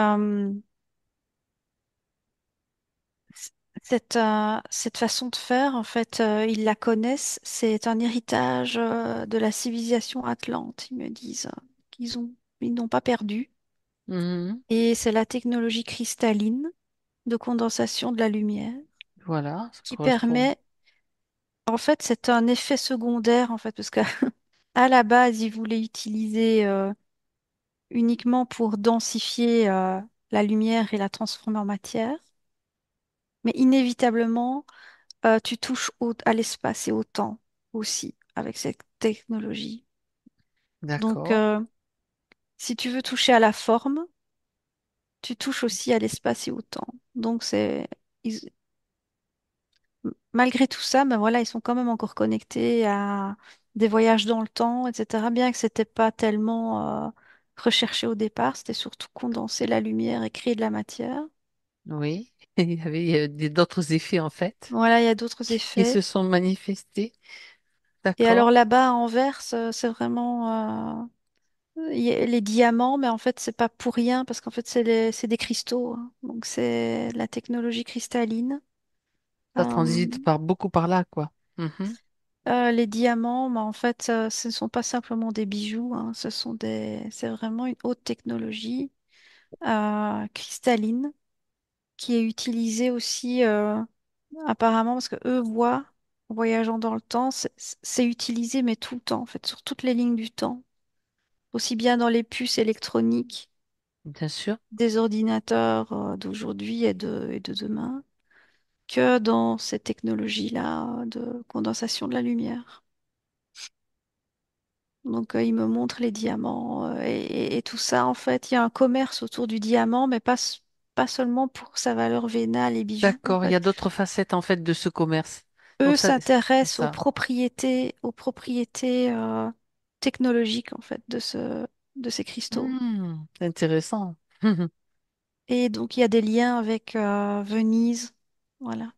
c- cette façon de faire, en fait, ils la connaissent, c'est un héritage de la civilisation atlante, ils me disent, ils n'ont pas perdu. Mhm. Et c'est la technologie cristalline de condensation de la lumière Voilà, ça qui correspond. permet, en fait, c'est un effet secondaire, en fait, parce qu'à à la base, ils voulaient utiliser uniquement pour densifier la lumière et la transformer en matière. Mais inévitablement, tu touches à l'espace et au temps aussi avec cette technologie. Donc, D'accord. si tu veux toucher à la forme, tu touches aussi à l'espace et au temps. Donc, ils- malgré tout ça, ben voilà, ils sont quand même encore connectés à des voyages dans le temps, etc. Bien que c'était pas tellement recherché au départ, c'était surtout condenser la lumière et créer de la matière. Oui. Il y avait d'autres effets, en fait, Voilà, il y a d'autres qui se effets. sont manifestés. Et alors D'accord. là-bas, à Anvers, c'est vraiment il y a les diamants, mais en fait, c'est pas pour rien parce qu'en fait, c'est des cristaux, hein. Donc, c'est la technologie cristalline. Ça Euh, transite beaucoup par là, quoi. Mhm. les diamants, bah, en fait, ce ne sont pas simplement des bijoux, hein, c'est vraiment une haute technologie cristalline qui est utilisée aussi apparemment parce que eux voient, en voyageant dans le temps, c'est utilisé mais tout le temps, en fait, sur toutes les lignes du temps, aussi bien dans les puces électroniques Bien sûr. des ordinateurs d'aujourd'hui et de demain que dans cette technologie-là de condensation de la lumière. Donc, il me montre les diamants et tout ça. En fait, il y a un commerce autour du diamant, mais pas seulement pour sa valeur vénale et bijoux. En D'accord. Il y fait, a d'autres facettes, en fait, de ce commerce. eux Donc, ça, c'est s'intéressent ça. aux propriétés technologiques en fait de ces cristaux. C'est intéressant. Et donc, il y a des liens avec Venise. Voilà.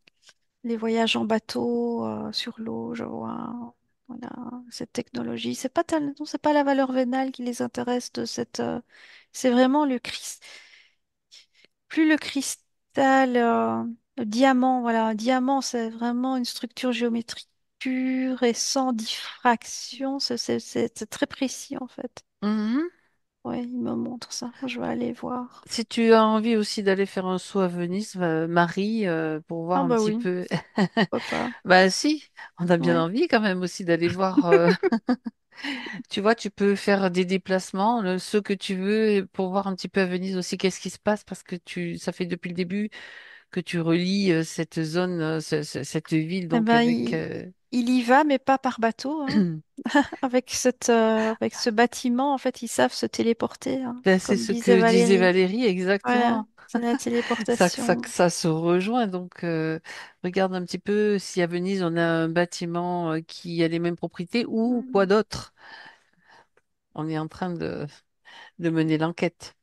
Les voyages en bateau sur l'eau, je vois. Voilà, cette technologie. Non, c'est pas la valeur vénale qui les intéresse de c'est vraiment plus le cristal, le diamant. Voilà, un diamant, c'est vraiment une structure géométrique pure et sans diffraction. C'est très précis en fait. Mhm. Ouais, il me montre ça. Je vais aller voir. Si tu as envie aussi d'aller faire un saut à Venise, Marie, pour voir Ah un bah petit oui, peu. pourquoi pas. Bah si, on a bien Ouais. envie quand même aussi d'aller voir. Tu vois, tu peux faire des déplacements, ceux que tu veux, et pour voir un petit peu à Venise aussi qu'est-ce qui se passe, parce que ça fait depuis le début que tu relis cette zone, cette ville, Eh donc ben, avec. il y va, mais pas par bateau, hein. Avec ce bâtiment, en fait, ils savent se téléporter, hein. Ben, c'est Comme ce disait que disait Valérie. Valérie, Ouais, exactement. c'est la téléportation. Ça se rejoint. Donc, regarde un petit peu si à Venise, on a un bâtiment qui a les mêmes propriétés ou quoi Hmm. d'autre. On est en train de mener l'enquête.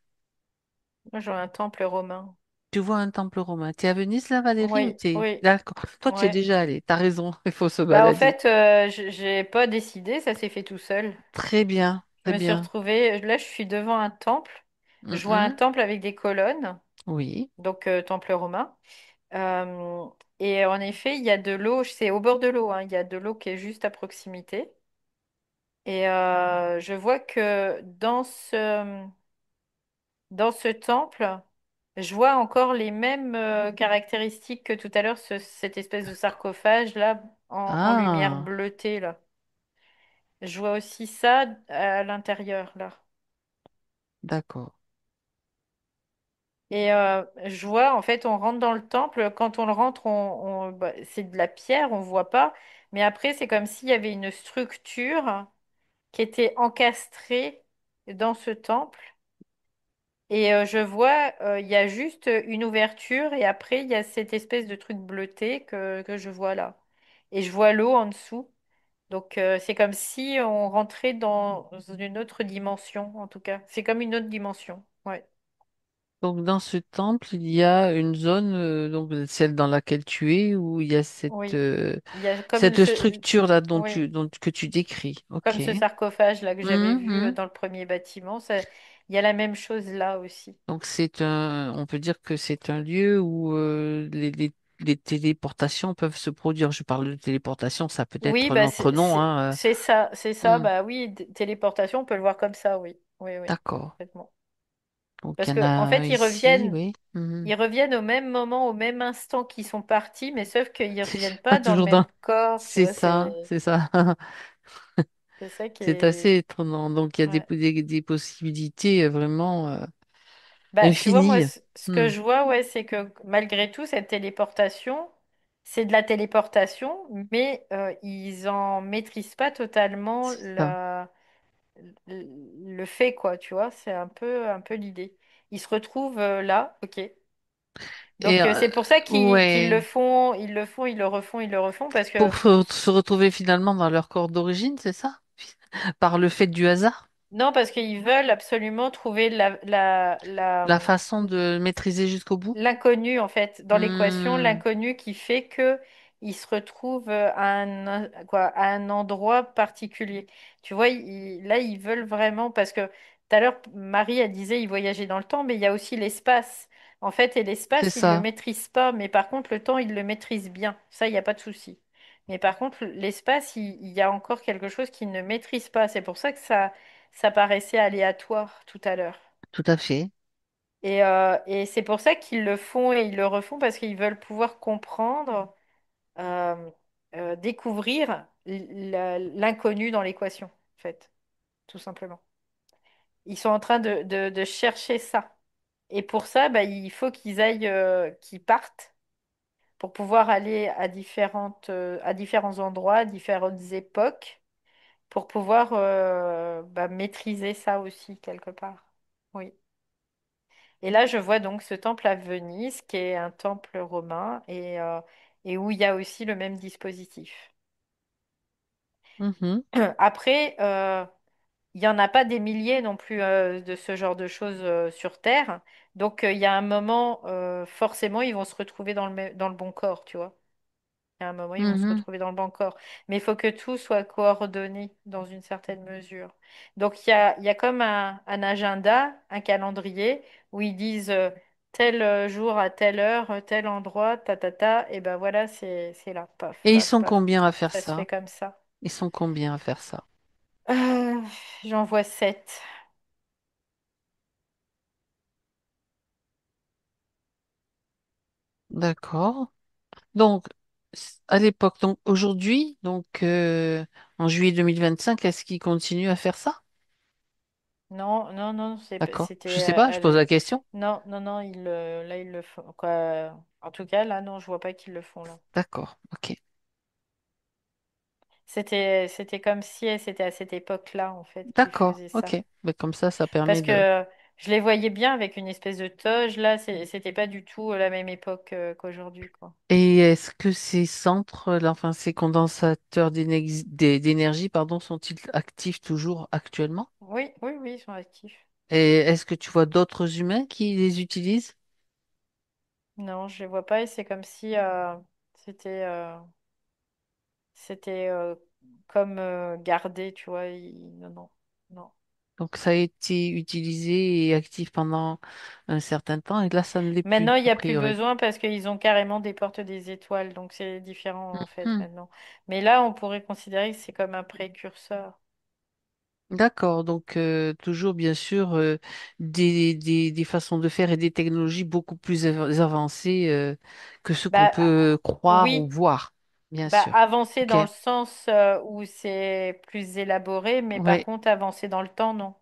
Moi, j'ai un temple romain. Tu vois un temple romain. T'es à Venise, là, Valérie, ou Oui, t'es... oui, D'accord. Toi, tu y es ouais. déjà allé. T'as raison. Il faut se Bah, en balader. fait, j'ai pas décidé, ça s'est fait tout seul. Très bien. Je Très me suis bien. retrouvée, là, je suis devant un temple. Je vois un Mhm. temple avec des colonnes, Oui. donc temple romain. Euh, et en effet, il y a de l'eau, c'est au bord de l'eau, hein, il y a de l'eau qui est juste à proximité. Et je vois que dans ce temple, je vois encore les mêmes caractéristiques que tout à l'heure, cette espèce de sarcophage là, en lumière Ah, bleutée là. Je vois aussi ça à l'intérieur là. d'accord. Et je vois, en fait, on rentre dans le temple. Quand on le rentre, bah, c'est de la pierre, on voit pas. Mais après, c'est comme s'il y avait une structure qui était encastrée dans ce temple. Et je vois, il y a juste une ouverture et après, il y a cette espèce de truc bleuté que je vois là. et je vois l'eau en dessous. Donc c'est comme si on rentrait dans une autre dimension, en tout cas. C'est comme une autre dimension. Ouais. Donc dans ce temple, il y a une zone, donc celle dans laquelle tu es, où il y a Oui. Il y a cette structure-là oui, que tu décris. comme Ok. ce sarcophage là que j'avais vu Mhm. dans le premier bâtiment. Il y a la même chose là aussi. Donc on peut dire que c'est un lieu où les téléportations peuvent se produire. Je parle de téléportation, ça peut Oui, être un bah autre nom, hein. c'est ça, c'est ça. Hmm. Bah oui, téléportation, on peut le voir comme ça, oui, oui, oui, D'accord. complètement. Donc il Parce y en que en a fait, ici, oui. Mhm. ils reviennent au même moment, au même instant qu'ils sont partis, mais sauf qu'ils reviennent Pas pas dans le toujours dans. même corps, tu C'est vois. ça, c'est ça. C'est ça qui C'est assez est. étonnant. Donc il y a Ouais. des possibilités vraiment Bah, tu vois, moi, infinies. ce que Hmm. je vois, ouais, c'est que malgré tout, cette téléportation, c'est de la téléportation, mais ils en maîtrisent pas totalement C'est ça. le fait, quoi, tu vois. C'est un peu l'idée. Ils se retrouvent là, ok. Et Donc c'est pour ça qu'ils ouais, le font, ils le font, ils le refont, ils le refont, parce que se retrouver finalement dans leur corps d'origine, c'est ça? Par le fait du hasard? non, parce qu'ils veulent absolument trouver La façon de maîtriser jusqu'au bout? l'inconnu, en fait, dans l'équation, Hmm, l'inconnu qui fait que il se retrouve à un endroit particulier. Tu vois, là, ils veulent vraiment, parce que tout à l'heure, Marie, elle disait, ils voyageaient dans le temps, mais il y a aussi l'espace. En fait, et c'est l'espace, ils le ça, maîtrisent pas, mais par contre, le temps, ils le maîtrisent bien. Ça, il n'y a pas de souci. Mais par contre, l'espace, il y a encore quelque chose qu'ils ne maîtrisent pas. C'est pour ça que ça paraissait aléatoire tout à l'heure. tout à fait. Et c'est pour ça qu'ils le font et ils le refont parce qu'ils veulent pouvoir comprendre, euh, découvrir l'inconnu dans l'équation, en fait, tout simplement. Ils sont en train de chercher ça. Et pour ça, bah, il faut qu'ils aillent, qu'ils partent pour pouvoir aller à différents endroits, à différentes époques, pour pouvoir bah, maîtriser ça aussi quelque part. Oui. Et là, je vois donc ce temple à Venise, qui est un temple romain et où il y a aussi le même dispositif. Mhm, Après, il n'y en a pas des milliers non plus de ce genre de choses sur Terre. Donc, il y a un moment, forcément, ils vont se retrouver dans le bon corps, tu vois. Il y a un moment, ils vont se mhm. retrouver dans le bon corps. Mais il faut que tout soit coordonné dans une certaine mesure. Donc, il y a comme un agenda, un calendrier, où ils disent tel jour à telle heure, tel endroit, et ben voilà, c'est là, paf, Et ils paf, sont paf. combien à faire Ça se fait ça? comme ça. Ils sont combien à faire ça? Euh, J'en vois 7. D'accord. Donc, à l'époque, donc aujourd'hui, en juillet 2025, est-ce qu'ils continuent à faire ça? Non, non, non, D'accord. Je c'était sais pas, je pose la question. non, non, non, là, ils le font. Quoi. En tout cas, là, non, je vois pas qu'ils le font là. D'accord, ok. C'était comme si c'était à cette époque-là, en fait, qu'ils D'accord, faisaient ça. ok. Mais comme ça permet Parce de. que je les voyais bien avec une espèce de toge. Là, c'était pas du tout la même époque qu'aujourd'hui, quoi. Et est-ce que ces centres, là, enfin ces condensateurs d'énergie, pardon, sont-ils actifs toujours actuellement? Oui, oui, oui, ils sont actifs. Et est-ce que tu vois d'autres humains qui les utilisent? Non, je les vois pas et c'est comme si c'était c'était comme gardé, tu vois. Non, non, non. Donc ça a été utilisé et actif pendant un certain temps et là ça ne l'est plus, Maintenant, il a n'y a plus priori. besoin parce qu'ils ont carrément des portes des étoiles, donc c'est différent en fait Mhm. maintenant. Mais là, on pourrait considérer que c'est comme un précurseur. D'accord, donc toujours bien sûr des façons de faire et des technologies beaucoup plus avancées que ce qu'on Bah peut croire ou oui, voir, bien bah sûr. avancer Ok, dans le sens où c'est plus élaboré, mais par oui, contre avancer dans le temps, non.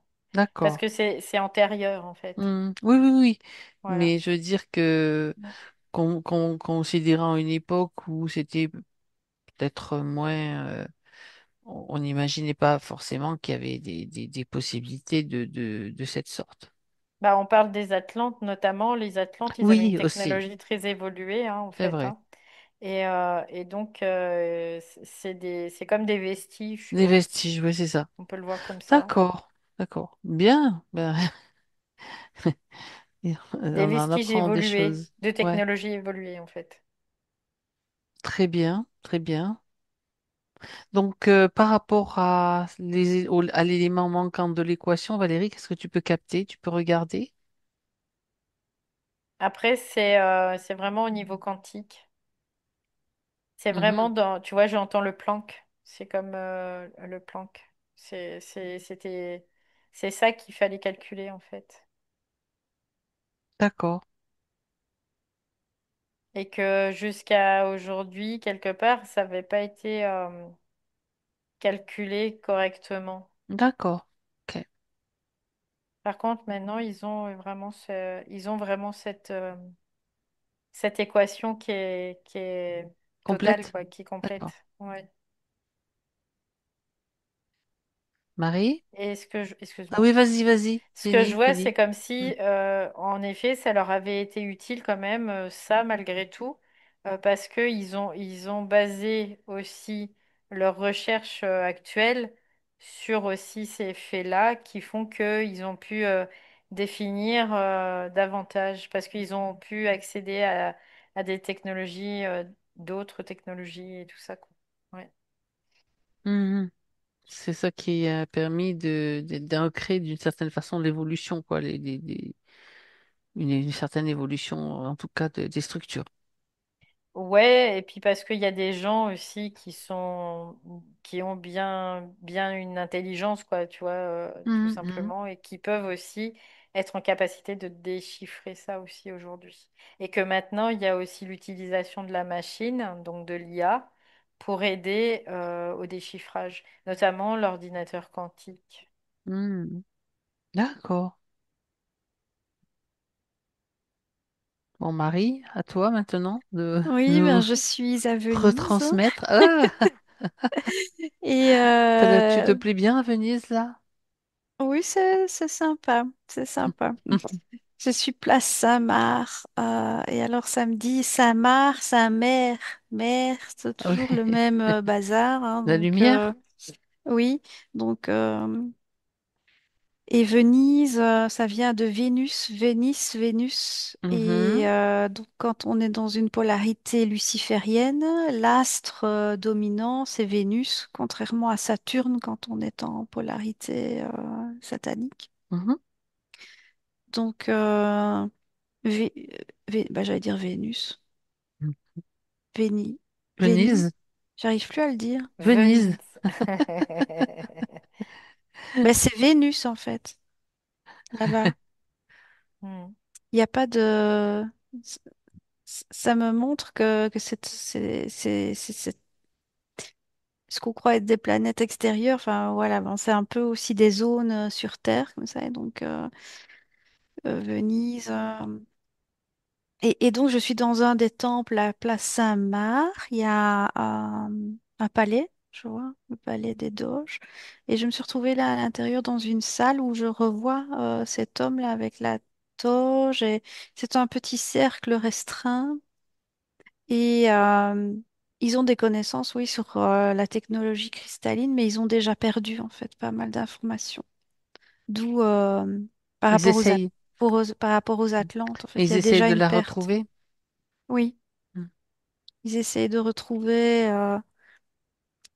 Parce d'accord. que c'est antérieur en fait. Oui, oui, oui. Voilà. Mais je veux dire que considérant une époque où c'était peut-être moins, on n'imaginait pas forcément qu'il y avait des possibilités de cette sorte. Bah, on parle des Atlantes notamment. Les Atlantes, ils avaient une Oui, aussi, technologie très évoluée hein, en c'est fait. vrai. Hein. Et donc, c'est comme des vestiges, tu Des vois. vestiges, oui, c'est ça. On peut le voir comme ça. D'accord, d'accord. Bien. Ben, Des on en vestiges apprend des évolués, choses. de Ouais, technologies évoluées, en fait. très bien, très bien. Donc, par rapport à à l'élément manquant de l'équation, Valérie, qu'est-ce que tu peux capter? Tu peux regarder? Après, c'est vraiment au niveau quantique. C'est vraiment Mhm. dans, tu vois, j'entends le Planck. C'est comme le Planck. C'était, c'est ça qu'il fallait calculer, en fait. D'accord, Et que jusqu'à aujourd'hui, quelque part, ça n'avait pas été calculé correctement. d'accord. Ok, Par contre, maintenant, ils ont vraiment cette équation qui est totale, complète? quoi, qui est complète. D'accord. Ouais. Marie? Et Ah excuse-moi. oui, vas-y, vas-y. Ce que je Fini, vois, c'est fini. comme Mm. si, en effet, ça leur avait été utile quand même, ça, malgré tout, parce qu'ils ont basé aussi leurs recherches actuelles sur aussi ces faits-là qui font qu'ils ont pu définir davantage, parce qu'ils ont pu accéder à des technologies, d'autres technologies et tout ça, quoi. Ouais. Mhm. C'est ça qui a permis d'ancrer d'une certaine façon l'évolution, quoi, une certaine évolution, en tout cas, des structures. Ouais, et puis parce qu'il y a des gens aussi qui ont bien une intelligence, quoi, tu vois, tout Mhm, mhm, simplement, et qui peuvent aussi être en capacité de déchiffrer ça aussi aujourd'hui. Et que maintenant, il y a aussi l'utilisation de la machine, donc de l'IA, pour aider au déchiffrage, notamment l'ordinateur quantique. mhm. D'accord. Bon, Marie, à toi maintenant de Oui, ben, nous je suis à Venise. retransmettre. Ah, Et tu te plais bien à Venise, là? oui, c'est sympa. C'est sympa. Je suis place Saint-Marc. Et alors, samedi, Saint-Marc, Saint-Mère, Mère, c'est Ah toujours le oui, même bazar, hein, la donc, lumière? oui. Donc, et Venise, ça vient de Vénus, Vénice, Vénus. Et Mhm, donc, quand on est dans une polarité luciférienne, l'astre dominant, c'est Vénus, contrairement à Saturne quand on est en polarité satanique. mhm. Donc, Vé- bah, j'allais dire Vénus. Véni, Véni, Venise? j'arrive plus à le dire. Venise. Venise. Ben, c'est Vénus en fait, là-bas. Hmm. Il n'y a pas de... Ça me montre que c'est ce qu'on croit être des planètes extérieures. Enfin voilà, bon, c'est un peu aussi des zones sur Terre comme ça. Et donc Venise. Et donc je suis dans un des temples à Place Saint-Marc. Il y a un palais, je vois, le palais des Doges. Et je me suis retrouvée là à l'intérieur dans une salle où je revois cet homme-là avec la toge. Et c'est un petit cercle restreint. Et ils ont des connaissances, oui, sur la technologie cristalline, mais ils ont déjà perdu en fait pas mal d'informations. D'où par Ils rapport essayent. par rapport aux Atlantes, en fait, il y Ils a essayent déjà de une la perte. retrouver. Oui. Mm. Ils essayent de retrouver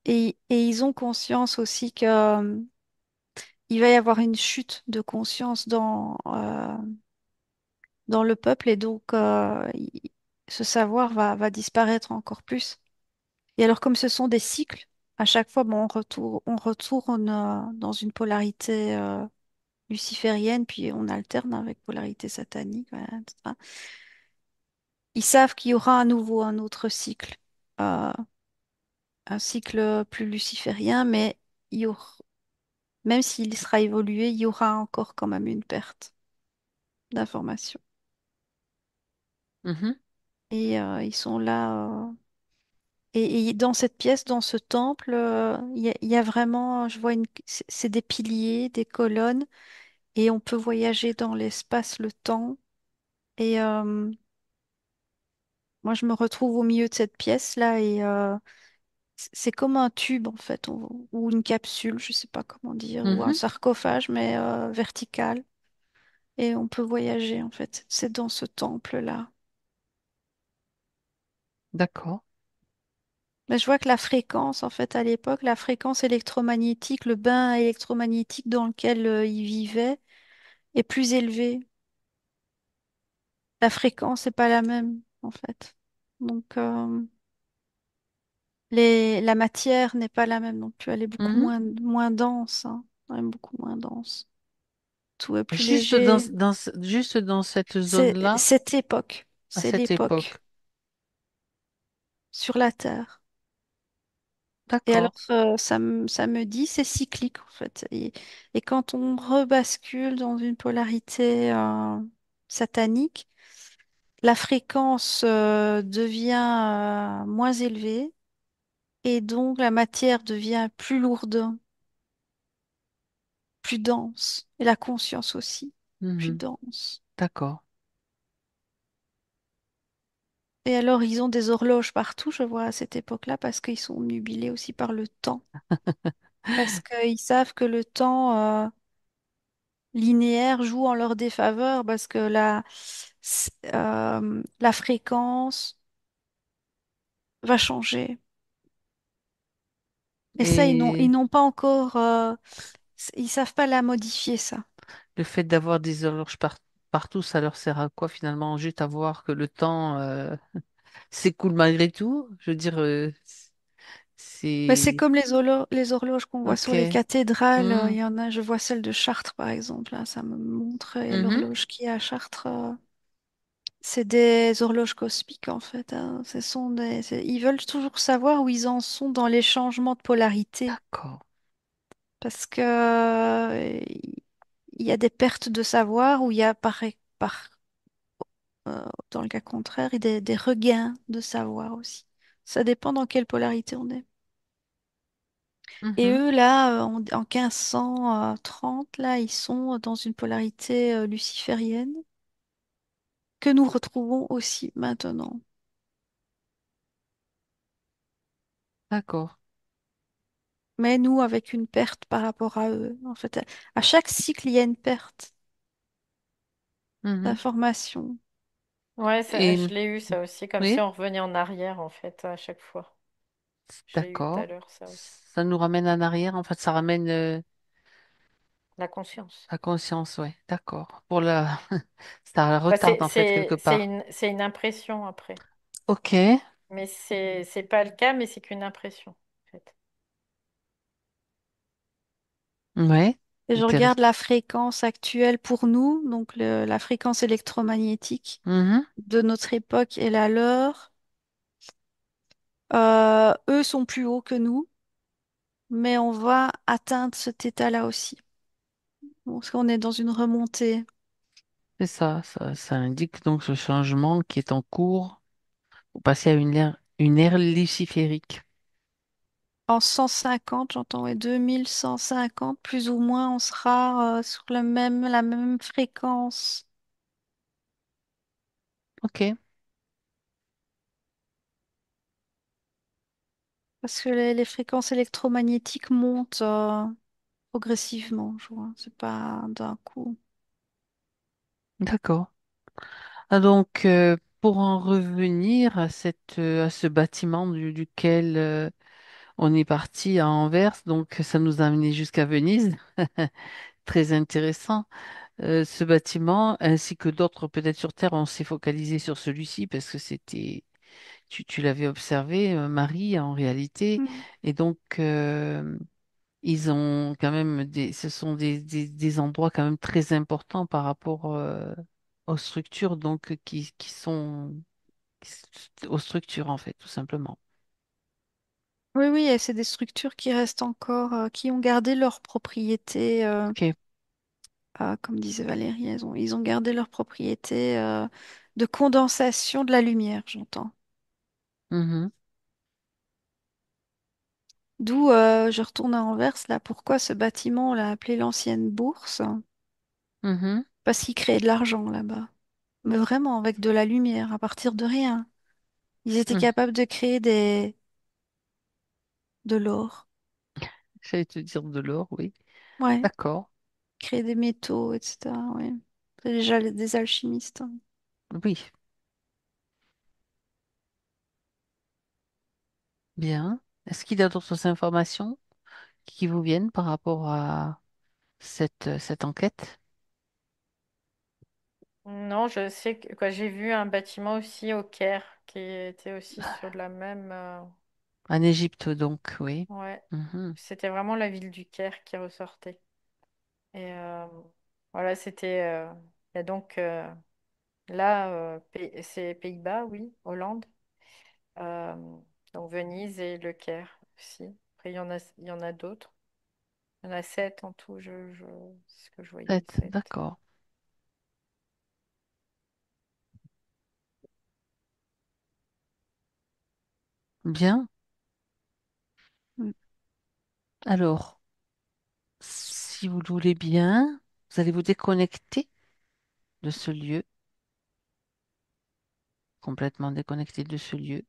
et ils ont conscience aussi que il va y avoir une chute de conscience dans le peuple et donc ce savoir va disparaître encore plus. Et alors comme ce sont des cycles, à chaque fois bon, on retourne dans une polarité luciférienne puis on alterne avec polarité satanique. Voilà, etc. Ils savent qu'il y aura à nouveau un autre cycle. euh, un cycle plus luciférien, mais il y aura, même s'il sera évolué, il y aura encore quand même une perte d'informations. Mhm. Et ils sont là. Et dans cette pièce, dans ce temple, il y a vraiment, je vois c'est des piliers, des colonnes, et on peut voyager dans l'espace, le temps. Et Moi, je me retrouve au milieu de cette pièce-là et c'est comme un tube en fait, ou une capsule, je sais pas comment dire, ou un Mhm. sarcophage, mais vertical. Et on peut voyager en fait. C'est dans ce temple-là. D'accord. Mais je vois que la fréquence, en fait, à l'époque, la fréquence électromagnétique, le bain électromagnétique dans lequel il vivait est plus élevé. La fréquence n'est pas la même, en fait. Donc, la matière n'est pas la même non plus. Elle est beaucoup Mhm. moins dense, hein. Elle est beaucoup moins dense. Tout est plus Juste léger. juste dans cette C'est zone-là, cette époque. à C'est cette l'époque époque. sur la Terre. Et alors, D'accord. ça me dit, c'est cyclique en fait. Et quand on rebascule dans une polarité satanique, la fréquence devient moins élevée et donc la matière devient plus lourde, plus dense. Et la conscience aussi, plus Mhm. dense. D'accord. Et alors, ils ont des horloges partout, je vois, à cette époque-là, parce qu'ils sont nubilés aussi par le temps. Parce qu'ils savent que le temps linéaire joue en leur défaveur parce que la fréquence va changer. Et ça, ils Et n'ont pas encore, ils savent pas la modifier, ça. le fait d'avoir des horloges partout, ça leur sert à quoi finalement? Juste à voir que le temps s'écoule malgré tout? Je veux dire, Mais c'est c'est... comme les horloges qu'on voit sur les Ok. cathédrales. Il Mhm. y en a, je vois celle de Chartres, par exemple. Là, ça me montre Mhm. l'horloge qui est à Chartres. C'est des horloges cosmiques, en fait, hein. Ils veulent toujours savoir où ils en sont dans les changements de polarité. D'accord. Parce que il y a des pertes de savoir ou il y a dans le cas contraire, il y a des regains de savoir aussi. Ça dépend dans quelle polarité on est. Et Mhm. eux, là, en 1530, là, ils sont dans une polarité luciférienne que nous retrouvons aussi maintenant. D'accord. Mais nous, avec une perte par rapport à eux. En fait, à chaque cycle, il y a une perte Mhm. d'information. Ouais, Et je l'ai eu ça aussi, comme si oui, on revenait en arrière en fait à chaque fois. Je l'ai eu tout à d'accord. l'heure ça aussi. Ça nous ramène en arrière. En fait, ça ramène La conscience. la conscience, ouais. D'accord. Pour la... Ça retarde en fait quelque part. C'est une impression après. Ok. Mais c'est pas le cas, mais c'est qu'une impression en fait. Ouais. Et je regarde Intéressant. la fréquence actuelle pour nous, donc la fréquence électromagnétique Mhm. de notre époque et la leur. Eux sont plus hauts que nous, mais on va atteindre cet état-là aussi. Bon, parce qu'on est dans une remontée. C'est ça, ça indique donc ce changement qui est en cours pour passer à une ère luciférique. En 150, j'entends, ouais, 2150, plus ou moins, on sera sur la même fréquence. Ok. Parce que les fréquences électromagnétiques montent progressivement, je vois. C'est pas d'un coup. D'accord. Ah, donc, pour en revenir à à ce bâtiment duquel on est parti à Anvers, donc ça nous a amené jusqu'à Venise. Très intéressant. Ce bâtiment, ainsi que d'autres peut-être sur Terre, on s'est focalisé sur celui-ci parce que tu l'avais observé, Marie, en réalité. Mm. Et donc, ils ont quand même ce sont des endroits quand même très importants par rapport aux structures donc aux structures en fait, tout simplement. Oui, oui, et c'est des structures qui restent encore, qui ont gardé leurs propriétés, Ok. comme disait Valérie, ils ont gardé leurs propriétés de condensation de la lumière, j'entends. Mhm. D'où je retourne à Anvers, là, pourquoi ce bâtiment, on l'a appelé l'ancienne bourse? Mhm. Parce qu'il créait de l'argent là-bas. Mais vraiment, avec de la lumière, à partir de rien. Ils étaient Hmm. capables de créer de l'or. J'allais te dire de l'or, oui. Ouais, D'accord. créer des métaux, etc. Ouais. C'est déjà des alchimistes, hein. Oui, bien. Est-ce qu'il y a d'autres informations qui vous viennent par rapport à cette enquête? Non, je sais que quoi, j'ai vu un bâtiment aussi au Caire qui était aussi sur la même. En Égypte, donc, oui. Ouais, Mhm. c'était vraiment la ville du Caire qui ressortait. Et voilà, c'était. Il y a donc là, c'est Pays-Bas, oui, Hollande. Euh, donc Venise et le Caire aussi. Après, il y en a d'autres. Il y en a sept en tout, c'est ce que je voyais, Sept, sept. d'accord. Bien. Mm. Alors, si vous le voulez bien, vous allez vous déconnecter de ce lieu, complètement déconnecté de ce lieu.